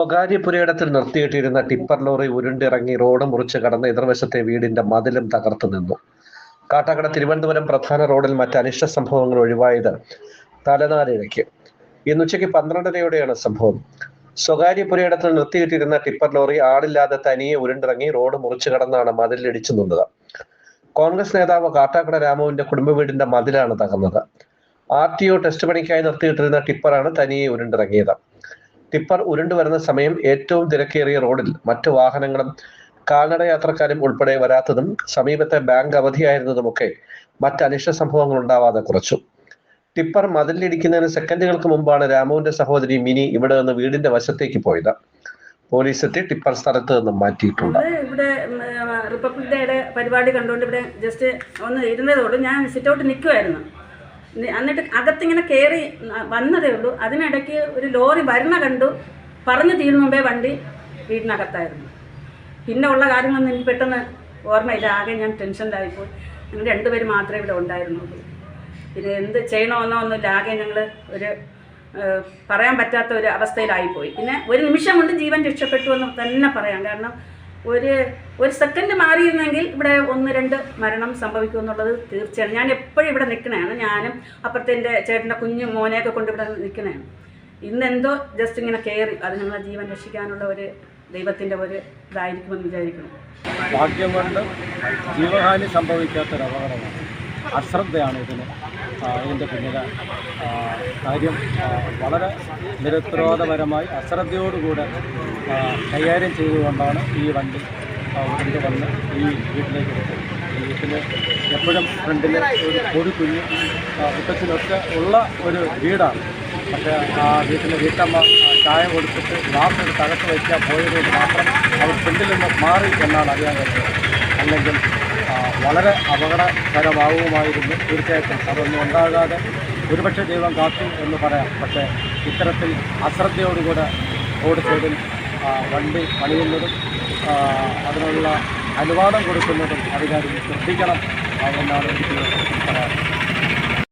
സ്വകാര്യ പുരയിടത്തിൽ നിർത്തിയിട്ടിരുന്ന tipper lorry ഉരുണ്ടിറങ്ങി road മുറിച്ച് കടന്ന് എതിർവശത്തെ വീടിന്റെ മതിലും തകർത്തു നിന്നു. കാട്ടാക്കട തിരുവനന്തപുരം പ്രധാന റോഡിൽ മറ്റ് അനിഷ്ട സംഭവങ്ങൾ ഒഴിവായത് തലനാരിഴയ്ക്ക്. ഇന്ന് ഉച്ചയ്ക്ക് 12:30-യോടെയാണ് സംഭവം. സ്വകാര്യ പുരയിടത്തിൽ നിർത്തിയിട്ടിരുന്ന ടിപ്പർ ലോറി ആളില്ലാതെ തനിയെ ഉരുണ്ടിറങ്ങി റോഡ് മുറിച്ചു കടന്നാണ് മതിലിടിച്ചു നിന്നത്. കോൺഗ്രസ് നേതാവ് കാട്ടാക്കട രാമുവിന്റെ കുടുംബ വീടിന്റെ മതിലാണ് തകർന്നത്. RTO ടെസ്റ്റ് പണിക്കായി നിർത്തിയിട്ടിരുന്ന ടിപ്പറാണ് തനിയെ ഉരുണ്ടിറങ്ങിയത്. ടിപ്പർ ഉരുണ്ടു വരുന്ന സമയം ഏറ്റവും തിരക്കേറിയ റോഡിൽ മറ്റു വാഹനങ്ങളും കാൽനട യാത്രക്കാരും ഉൾപ്പെടെ വരാത്തതും സമീപത്തെ ബാങ്ക് അവധിയായിരുന്നതുമൊക്കെ മറ്റ് അനിഷ്ട സംഭവങ്ങൾ ഉണ്ടാവാതെ കുറച്ചു. ടിപ്പർ മതിലിടിക്കുന്നതിന് സെക്കൻഡുകൾക്ക് മുമ്പാണ് രാമുവിന്റെ സഹോദരി മിനി ഇവിടെ നിന്ന് വീടിന്റെ വശത്തേക്ക് പോയത്. പോലീസ് എത്തി ടിപ്പർ സ്ഥലത്ത് നിന്നും മാറ്റിയിട്ടുണ്ട്. ഇവിടെ റിപ്പബ്ലിക് ഡേയുടെ പരിപാടി കണ്ടുകൊണ്ട് ഇവിടെ ജസ്റ്റ് ഒന്ന് ഇരുന്നതോട് ഞാൻ സിറ്റൗട്ട് നിൽക്കുമായിരുന്നു. എന്നിട്ട് അകത്തിങ്ങനെ കയറി വന്നതേ ഉള്ളൂ. അതിനിടയ്ക്ക് ഒരു ലോറി വരുന്ന കണ്ടു. പറഞ്ഞു തീരുന്ന മുമ്പേ വണ്ടി വീടിനകത്തായിരുന്നു. പിന്നെ ഉള്ള കാര്യങ്ങളൊന്നും എനിക്ക് പെട്ടെന്ന് ഓർമ്മയില്ല. ആകെ ഞാൻ ടെൻഷനിലായിപ്പോയി. ഞങ്ങൾ രണ്ടുപേരും മാത്രമേ ഇവിടെ ഉണ്ടായിരുന്നുള്ളൂ. പിന്നെ എന്ത് ചെയ്യണമെന്നോ ഒന്നുമില്ല. ആകെ ഞങ്ങൾ ഒരു പറയാൻ പറ്റാത്ത ഒരു അവസ്ഥയിലായിപ്പോയി. പിന്നെ ഒരു നിമിഷം കൊണ്ട് ജീവൻ രക്ഷപ്പെട്ടു എന്ന് തന്നെ പറയാം. കാരണം ഒരു സെക്കൻഡ് മാറിയിരുന്നെങ്കിൽ ഇവിടെ 1-2 മരണം സംഭവിക്കുമെന്നുള്ളത് തീർച്ചയാണ്. ഞാൻ എപ്പോഴും ഇവിടെ നിൽക്കണതാണ്. ഞാനും അപ്പുറത്തെ എൻ്റെ ചേട്ടൻ്റെ കുഞ്ഞു മോനെയൊക്കെ കൊണ്ട് ഇവിടെ നിൽക്കണതാണ്. ഇന്നെന്തോ ജസ്റ്റ് ഇങ്ങനെ കയറി അത് ഞങ്ങളെ ജീവൻ രക്ഷിക്കാനുള്ള ഒരു ദൈവത്തിൻ്റെ ഒരു ഇതായിരിക്കുമെന്ന് വിചാരിക്കണം. ഭാഗ്യം കൊണ്ട് ജീവഹാനി സംഭവിക്കാത്തൊരു അപകടമാണ്. അശ്രദ്ധയാണ് ഇതിൻ്റെ പിന്നിലെ കാര്യം. വളരെ നിരുത്തരവാദപരമായി അശ്രദ്ധയോടുകൂടെ കൈകാര്യം ചെയ്തുകൊണ്ടാണ് ഈ വണ്ടി വന്ന് ഈ വീട്ടിലേക്ക് എടുത്തത്. ഈ വീട്ടിൽ എപ്പോഴും ഫ്രണ്ടിൽ ഒരു പൊടി കുഞ്ഞ് മുറ്റത്തിനൊക്കെ ഉള്ള ഒരു വീടാണ്. പക്ഷേ ആ വീട്ടിലെ വീട്ടമ്മ ചായ കൊടുത്തിട്ട് ഗ്ലാസ് തകർത്ത് വയ്ക്കാൻ പോയതുകൊണ്ട് മാത്രം അവർ ഫ്രണ്ടിൽ നിന്ന് മാറി എന്നാണ് അറിയാൻ കഴിയുന്നത്. അല്ലെങ്കിൽ വളരെ അപകടകരമാവുമായിരുന്നു. തീർച്ചയായിട്ടും അതൊന്നും ഉണ്ടാകാതെ ഒരുപക്ഷെ ദൈവം കാത്തു എന്ന് പറയാം. പക്ഷേ ഇത്തരത്തിൽ അശ്രദ്ധയോടുകൂടെ റോഡ് സൈഡിൽ വണ്ടി പണിയുന്നതും അതിനുള്ള അനുവാദം കൊടുക്കുന്നതും അധികാരികൾ ശ്രദ്ധിക്കണം എന്നാണ് എനിക്ക് പറയാൻ.